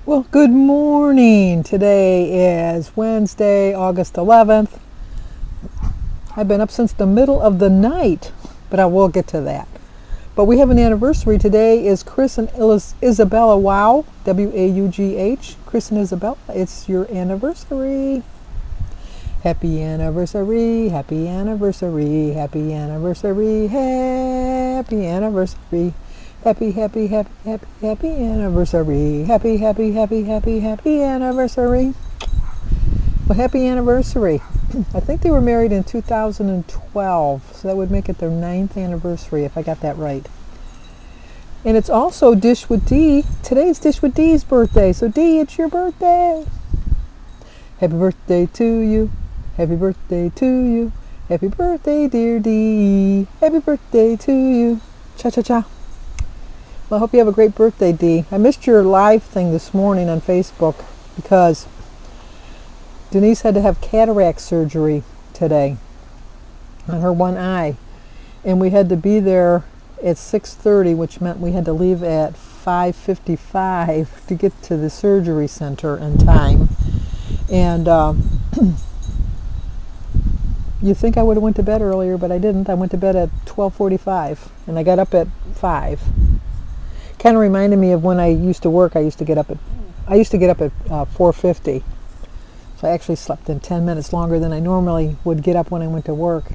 Well, good morning. Today is Wednesday, August 11th. I've been up since the middle of the night, but I will get to that. But we have an anniversary. Today is Chris and Isabella Wow, W-A-U-G-H. Chris and Isabella, it's your anniversary. Happy anniversary, happy anniversary, happy anniversary, happy anniversary. Happy, happy, happy, happy, happy anniversary. Happy, happy, happy, happy, happy anniversary. Well, happy anniversary. I think they were married in 2012, so that would make it their 9th anniversary if I got that right. And it's also Dish with Dee. Today's Dish with Dee's birthday. So Dee, it's your birthday. Happy birthday to you. Happy birthday to you. Happy birthday, dear Dee. Happy birthday to you. Cha-cha-cha. Well, I hope you have a great birthday, Dee. I missed your live thing this morning on Facebook because Denise had to have cataract surgery today on her one eye. And we had to be there at 6:30, which meant we had to leave at 5:55 to get to the surgery center in time. And you think I would have went to bed earlier, but I didn't. I went to bed at 12:45, and I got up at 5. Kind of reminded me of when I used to work. I used to get up at 4:50. So I actually slept in 10 minutes longer than I normally would get up when I went to work.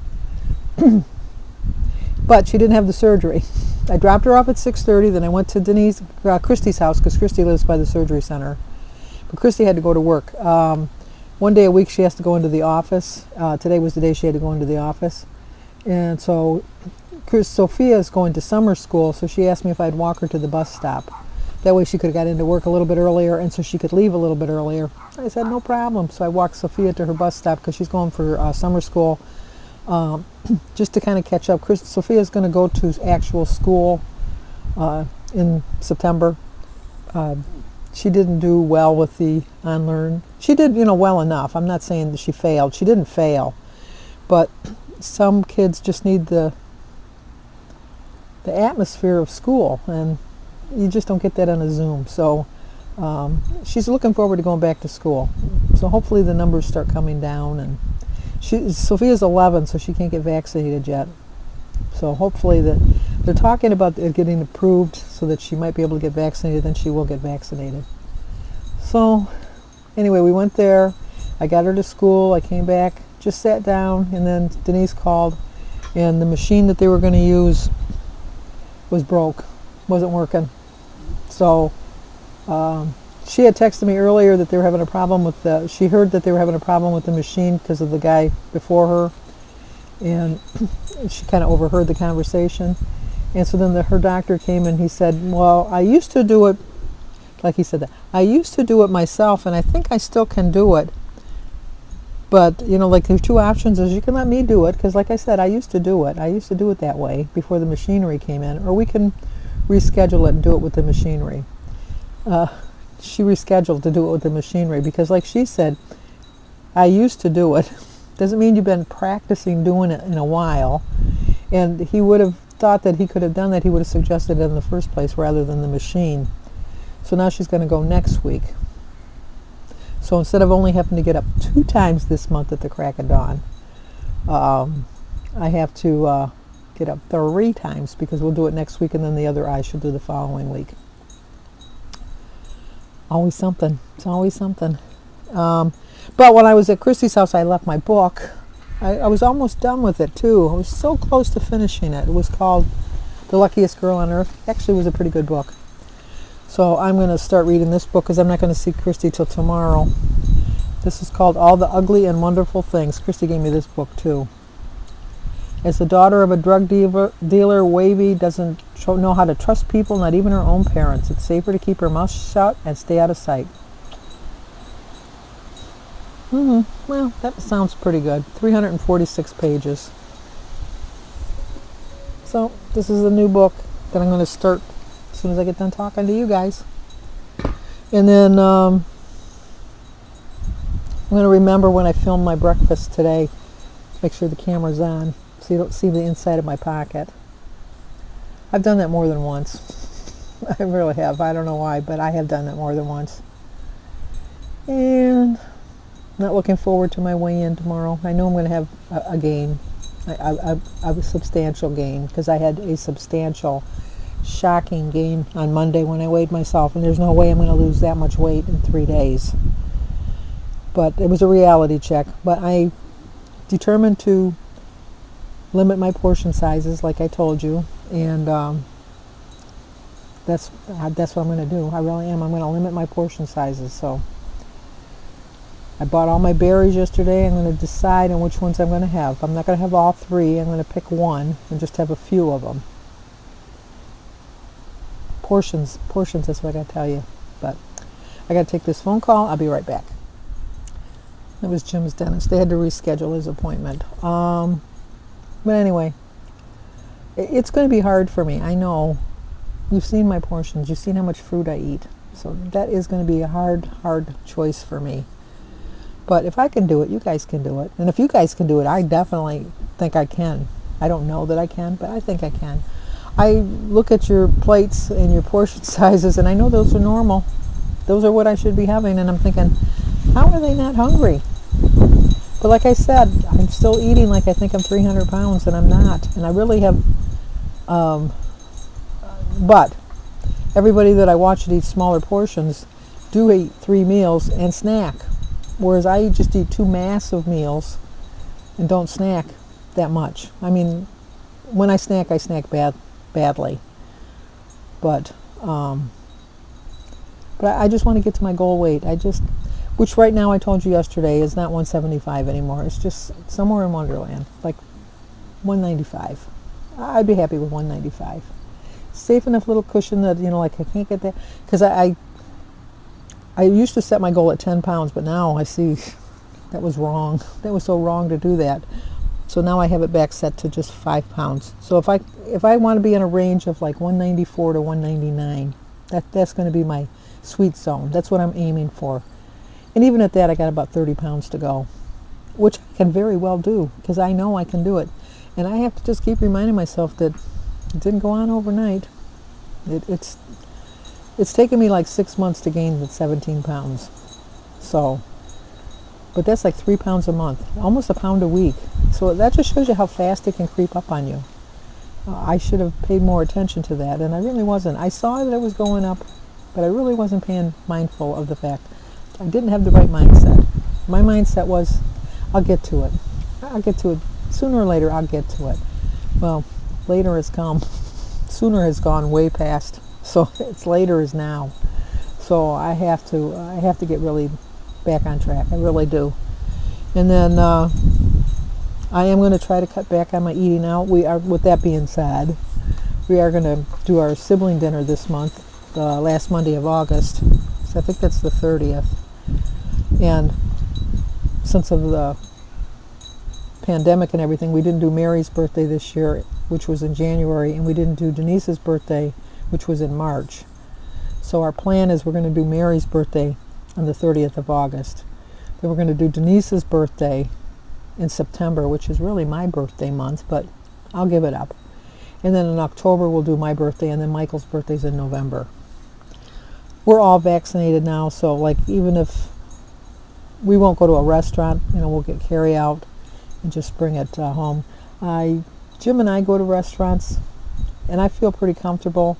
But she didn't have the surgery. I dropped her off at 6:30. Then I went to Christy's house because Christy lives by the surgery center. But Christy had to go to work. One day a week she has to go into the office. Today was the day she had to go into the office. And so Sophia is going to summer school, so she asked me if I'd walk her to the bus stop. That way she could have got into work a little bit earlier, and so she could leave a little bit earlier. I said, no problem. So I walked Sophia to her bus stop because she's going for summer school just to kind of catch up. Sophia's going to go to actual school in September. She didn't do well with the unlearn. She did, well enough. I'm not saying that she failed. She didn't fail. But some kids just need the atmosphere of school, and you just don't get that on a Zoom. So she's looking forward to going back to school. So hopefully the numbers start coming down. And Sophia's 11, so she can't get vaccinated yet. So hopefully they're talking about it getting approved so that she might be able to get vaccinated. Then she will get vaccinated. So anyway, we went there. I got her to school. I came back, just sat down, and then Denise called, and the machine that they were going to use was broke, wasn't working. So she had texted me earlier that they were having a problem with she heard that they were having a problem with the machine because of the guy before her, and she kind of overheard the conversation. And so then her doctor came and he said, well, I used to do it, like he said that, I used to do it myself, and I think I still can do it. But, like there's two options is you can let me do it, because like I said, I used to do it. I used to do it that way before the machinery came in, or we can reschedule it and do it with the machinery. She rescheduled to do it with the machinery because like she said, I used to do it. Doesn't mean you've been practicing doing it in a while. And he would have thought that he could have done that. He would have suggested it in the first place rather than the machine. So now she's going to go next week. So instead of only having to get up 2 times this month at the crack of dawn, I have to get up 3 times because we'll do it next week, and then the other eye she'll do the following week. Always something. It's always something. But when I was at Christy's house, I left my book. I was almost done with it too. I was so close to finishing it. It was called The Luckiest Girl on Earth. Actually, it was a pretty good book. So I'm going to start reading this book because I'm not going to see Christy till tomorrow. This is called All the Ugly and Wonderful Things. Christy gave me this book too. As the daughter of a drug dealer, Wavy doesn't know how to trust people, not even her own parents. It's safer to keep her mouth shut and stay out of sight. Well, that sounds pretty good. 346 pages. So this is a new book that I'm going to start as soon as I get done talking to you guys. And then I'm going to remember when I filmed my breakfast today, make sure the camera's on so you don't see the inside of my pocket. I've done that more than once. I really have. I don't know why, but I have done that more than once. And not looking forward to my weigh-in tomorrow. I know I'm going to have a gain, a substantial gain, because I had a substantial, shocking gain on Monday when I weighed myself, and there's no way I'm going to lose that much weight in 3 days. But it was a reality check. But I determined to limit my portion sizes, like I told you, and that's what I'm going to do. I really am. I'm going to limit my portion sizes. So I bought all my berries yesterday. I'm going to decide on which ones I'm going to have. I'm not going to have all 3. I'm going to pick one and just have a few of them. Portions, that's what I got to tell you. But I got to take this phone call. I'll be right back. It was Jim's dentist. They had to reschedule his appointment. But anyway, it's going to be hard for me. I know. You've seen my portions. You've seen how much fruit I eat. So that is going to be a hard choice for me. But if I can do it, you guys can do it. And if you guys can do it, I definitely think I can. I don't know that I can, but I think I can. I look at your plates and your portion sizes, and I know those are normal. Those are what I should be having, and I'm thinking, how are they not hungry? But like I said, I'm still eating like I think I'm 300 pounds, and I'm not. And I really have, but everybody that I watch that eats smaller portions do eat 3 meals and snack. Whereas I just eat 2 massive meals and don't snack that much. I mean, when I snack badly. But I just want to get to my goal weight. Which right now I told you yesterday is not 175 anymore. It's just somewhere in Wonderland, like 195. I'd be happy with 195. Safe enough little cushion that, like I can't get that. Because I used to set my goal at 10 pounds, but now I see that was wrong. That was so wrong to do that. So now I have it back set to just 5 pounds. So if I want to be in a range of like 194 to 199, that's going to be my sweet zone. That's what I'm aiming for. And even at that, I got about 30 pounds to go, which I can very well do because I know I can do it. And I have to just keep reminding myself that it didn't go on overnight. It's taken me like 6 months to gain the 17 pounds. So, but that's like 3 pounds a month, almost a pound a week. So that just shows you how fast it can creep up on you. I should have paid more attention to that, and I really wasn't. I saw that it was going up, but I really wasn't paying mindful of the fact I didn't have the right mindset. My mindset was, I'll get to it. I'll get to it. Sooner or later, I'll get to it. Well, later has come. Sooner has gone way past. So it's later is now. So I have to get really back on track. I really do. And then I am going to try to cut back on my eating out. With that being said, we are going to do our sibling dinner this month, the last Monday of August. So I think that's the 30th. And since of the pandemic and everything, we didn't do Mary's birthday this year, which was in January, and we didn't do Denise's birthday, which was in March. So our plan is we're going to do Mary's birthday on the 30th of August. Then we're going to do Denise's birthday in September, which is really my birthday month, but I'll give it up. And then in October we'll do my birthday, and then Michael's birthday's in November. We're all vaccinated now, so like even if we won't go to a restaurant, we'll get carry out and just bring it home. Jim and I go to restaurants, and I feel pretty comfortable,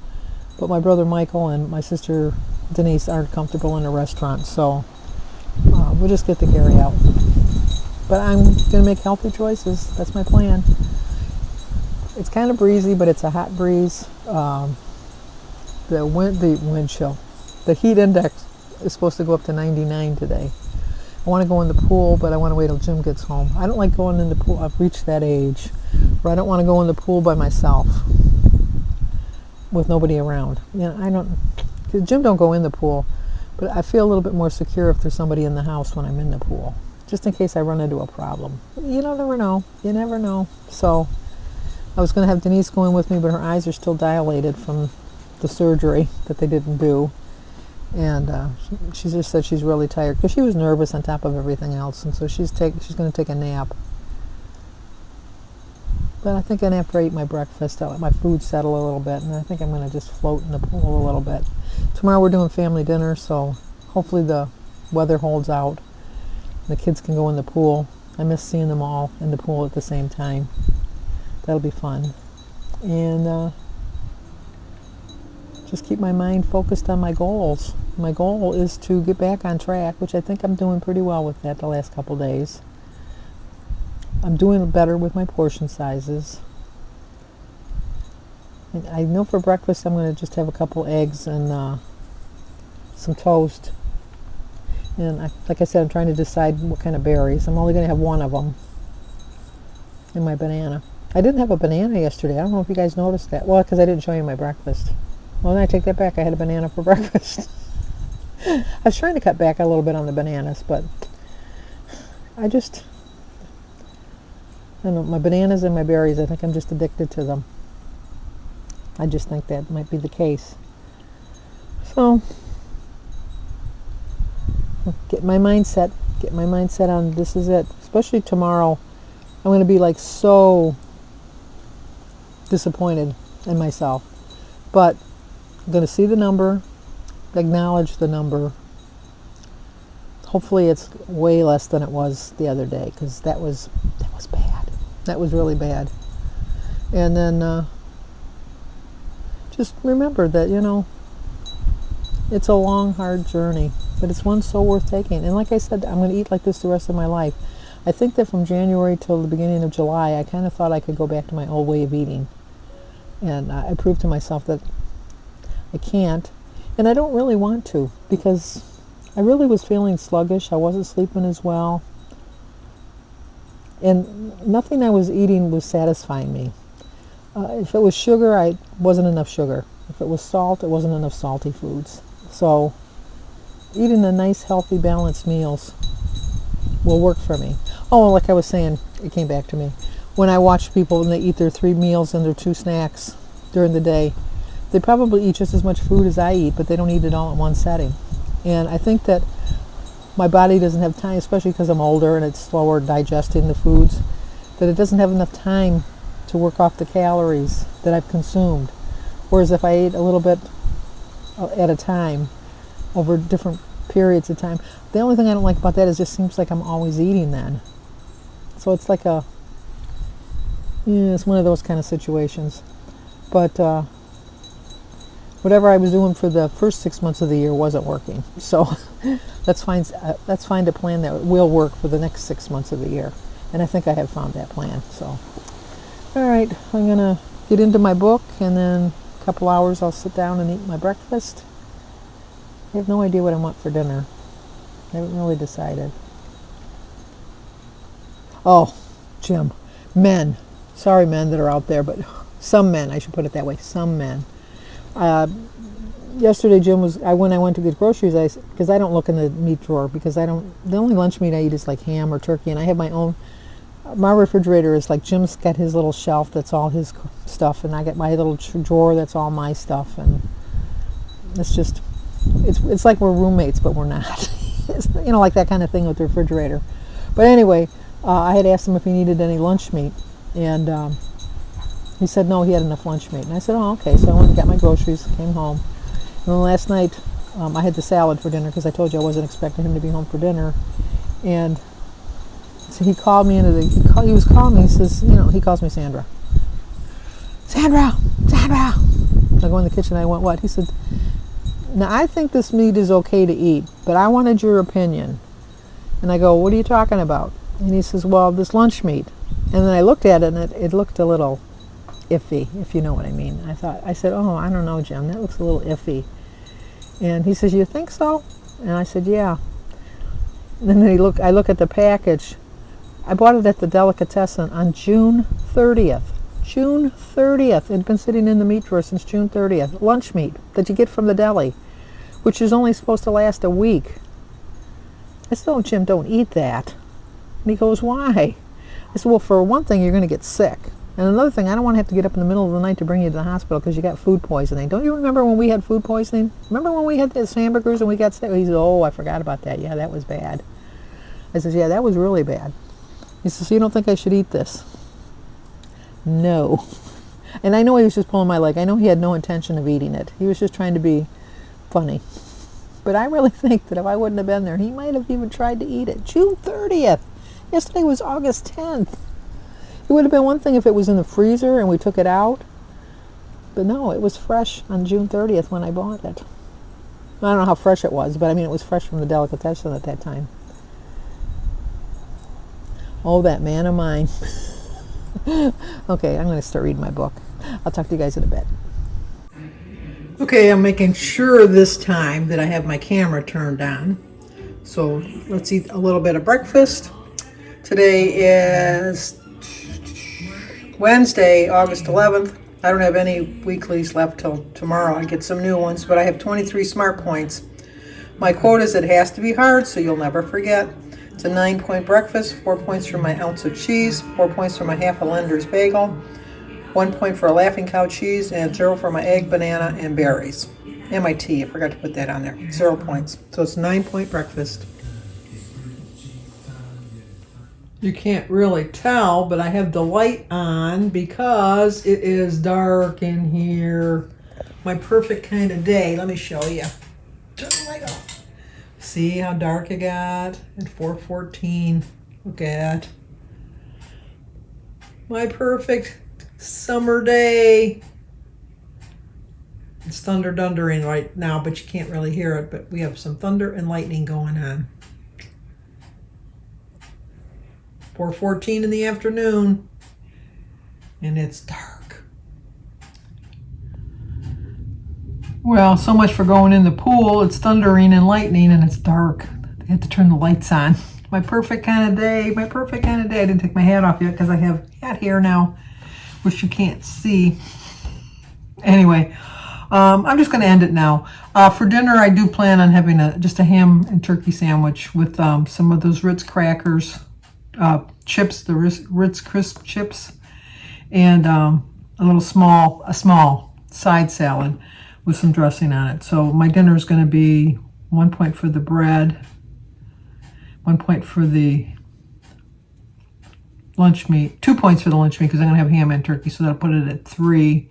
but my brother Michael and my sister Denise aren't comfortable in a restaurant, so we'll just get the carry out. But I'm going to make healthy choices. That's my plan. It's kind of breezy, but it's a hot breeze. The wind chill. The heat index is supposed to go up to 99 today. I want to go in the pool, but I want to wait till Jim gets home. I don't like going in the pool. I've reached that age where I don't want to go in the pool by myself with nobody around. Jim don't go in the pool, but I feel a little bit more secure if there's somebody in the house when I'm in the pool, just in case I run into a problem. You never know. You never know. So I was going to have Denise go in with me, but her eyes are still dilated from the surgery that they didn't do. And she just said she's really tired because she was nervous on top of everything else, and so she's going to take a nap. But I think after I eat my breakfast, I'll let my food settle a little bit, and I think I'm going to just float in the pool a little bit. Tomorrow we're doing family dinner, so hopefully the weather holds out. The kids can go in the pool. I miss seeing them all in the pool at the same time. That'll be fun. And just keep my mind focused on my goals. My goal is to get back on track, which I think I'm doing pretty well with that the last couple days. I'm doing better with my portion sizes. And I know for breakfast I'm going to just have a couple eggs and some toast. And like I said, I'm trying to decide what kind of berries. I'm only going to have one of them. And my banana. I didn't have a banana yesterday. I don't know if you guys noticed that. Well, because I didn't show you my breakfast. Well, then I take that back. I had a banana for breakfast. I was trying to cut back a little bit on the bananas, but I don't know, my bananas and my berries, I think I'm just addicted to them. I just think that might be the case. So, get my mindset on this is it. Especially tomorrow, I'm going to be like so disappointed in myself. But I'm going to see the number, acknowledge the number. Hopefully it's way less than it was the other day, because that was bad. That was really bad. And then just remember that, it's a long, hard journey, but it's one so worth taking. And like I said, I'm going to eat like this the rest of my life. I think that from January till the beginning of July, I kind of thought I could go back to my old way of eating. And I proved to myself that I can't. And I don't really want to, because I really was feeling sluggish. I wasn't sleeping as well. And nothing I was eating was satisfying me. If it was sugar, I wasn't enough sugar. If it was salt, it wasn't enough salty foods. So eating a nice, healthy, balanced meals will work for me. Oh, like I was saying, it came back to me. When I watch people and they eat their 3 meals and their 2 snacks during the day, they probably eat just as much food as I eat, but they don't eat it all in one setting. And I think that my body doesn't have time, especially because I'm older and it's slower digesting the foods, that it doesn't have enough time to work off the calories that I've consumed. Whereas if I ate a little bit at a time, over different periods of time, the only thing I don't like about that is it just seems like I'm always eating then. So it's like it's one of those kind of situations. But whatever I was doing for the first 6 months of the year wasn't working. So let's find a plan that will work for the next 6 months of the year. And I think I have found that plan. So, all right, I'm going to get into my book, and then a couple hours I'll sit down and eat my breakfast. I have no idea what I want for dinner. I haven't really decided. Oh, Jim, men. Sorry, men that are out there, but some men, I should put it that way, some men. Yesterday, when I went to get groceries, because I don't look in the meat drawer, because the only lunch meat I eat is like ham or turkey, and I have my refrigerator is like, Jim's got his little shelf that's all his stuff, and I got my little drawer that's all my stuff, and it's like we're roommates, but we're not. It's, like that kind of thing with the refrigerator. But anyway, I had asked him if he needed any lunch meat, and he said no, he had enough lunch meat. And I said, oh, okay. So I went and got my groceries, came home. And then last night, I had the salad for dinner, because I told you I wasn't expecting him to be home for dinner. And so he called me he was calling me, he says, he calls me Sandra. Sandra! So I go in the kitchen, I went, what? He said, now I think this meat is okay to eat, but I wanted your opinion. And I go, what are you talking about? And he says, well, this lunch meat. And then I looked at it, and it looked a little iffy, if you know what I mean. I said, oh, I don't know, Jim, that looks a little iffy. And he says, you think so? And I said, yeah. And then I look at the package. I bought it at the delicatessen on June 30th. June 30th. It had been sitting in the meat drawer since June 30th. Lunch meat that you get from the deli, which is only supposed to last a week. I said, oh, Jim, don't eat that. And he goes, why? I said, well, for one thing, you're going to get sick. And another thing, I don't want to have to get up in the middle of the night to bring you to the hospital because you got food poisoning. Don't you remember when we had food poisoning? Remember when we had those hamburgers and we got sick? He said, oh, I forgot about that. Yeah, that was bad. I said, yeah, that was really bad. He says, so you don't think I should eat this? No. And I know he was just pulling my leg. I know he had no intention of eating it. He was just trying to be funny. But I really think that if I wouldn't have been there, he might have even tried to eat it. June 30th. Yesterday was August 10th. It would have been one thing if it was in the freezer and we took it out. But no, it was fresh on June 30th when I bought it. I don't know how fresh it was, but I mean it was fresh from the delicatessen at that time. Oh, that man of mine. Okay, I'm going to start reading my book. I'll talk to you guys in a bit. Okay, I'm making sure this time that I have my camera turned on. So let's eat a little bit of breakfast. Today is Wednesday, August 11th. I don't have any weeklies left till tomorrow. I get some new ones, but I have 23 smart points. My quote is, it has to be hard, so you'll never forget. It's a 9-point breakfast, 4 points for my ounce of cheese, 4 points for my half a Lender's bagel, 1 point for a Laughing Cow cheese, and 0 for my egg, banana, and berries. And my tea, I forgot to put that on there. 0 points. So it's a 9-point breakfast. You can't really tell, but I have the light on because it is dark in here. My perfect kind of day. Let me show you. Turn the light off. See how dark it got at 4:14. Look at my perfect summer day. It's thundering right now, but you can't really hear it. But we have some thunder and lightning going on. 4:14 in the afternoon, and it's dark. Well, so much for going in the pool. It's thundering and lightning, and it's dark. I had to turn the lights on. My perfect kind of day. My perfect kind of day. I didn't take my hat off yet because I have hat hair now, which you can't see. Anyway, I'm just going to end it now. For dinner, I do plan on having just a ham and turkey sandwich with some of those Ritz crackers. Chips, the Ritz crisp chips, and a small side salad with some dressing on it. So my dinner is going to be 1 point for the bread, 1 point for the lunch meat, 2 points for the lunch meat because I'm going to have ham and turkey, so that'll put it at 3.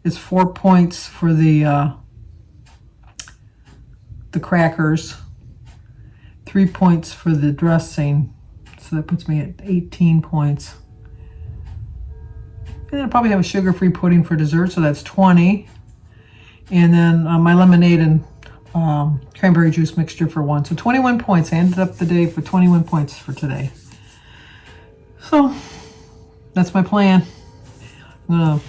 It's 4 points for the crackers, 3 points for the dressing. So that puts me at 18 points. And then I'll probably have a sugar-free pudding for dessert, so that's 20. And then my lemonade and cranberry juice mixture for 1. So 21 points. I ended up the day for 21 points for today. So that's my plan. I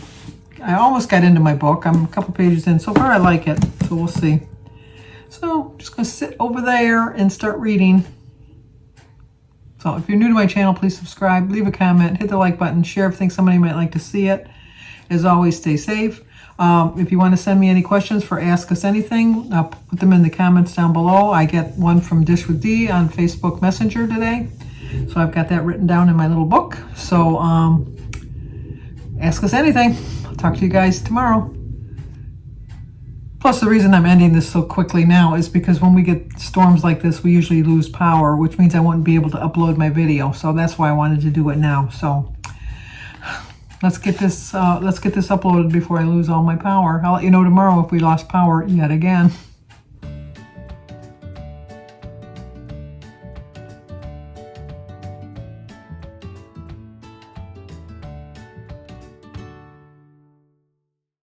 almost got into my book. I'm a couple pages in. So far I like it, so we'll see. So I'm just going to sit over there and start reading. So if you're new to my channel, please subscribe, leave a comment, hit the like button, share if you think somebody might like to see it. As always, stay safe. If you want to send me any questions for Ask Us Anything, put them in the comments down below. I get one from Dish with D on Facebook Messenger today. So I've got that written down in my little book. So ask us anything. I'll talk to you guys tomorrow. Plus, the reason I'm ending this so quickly now is because when we get storms like this, we usually lose power, which means I wouldn't be able to upload my video. So that's why I wanted to do it now. So let's get this uploaded before I lose all my power. I'll let you know tomorrow if we lost power yet again.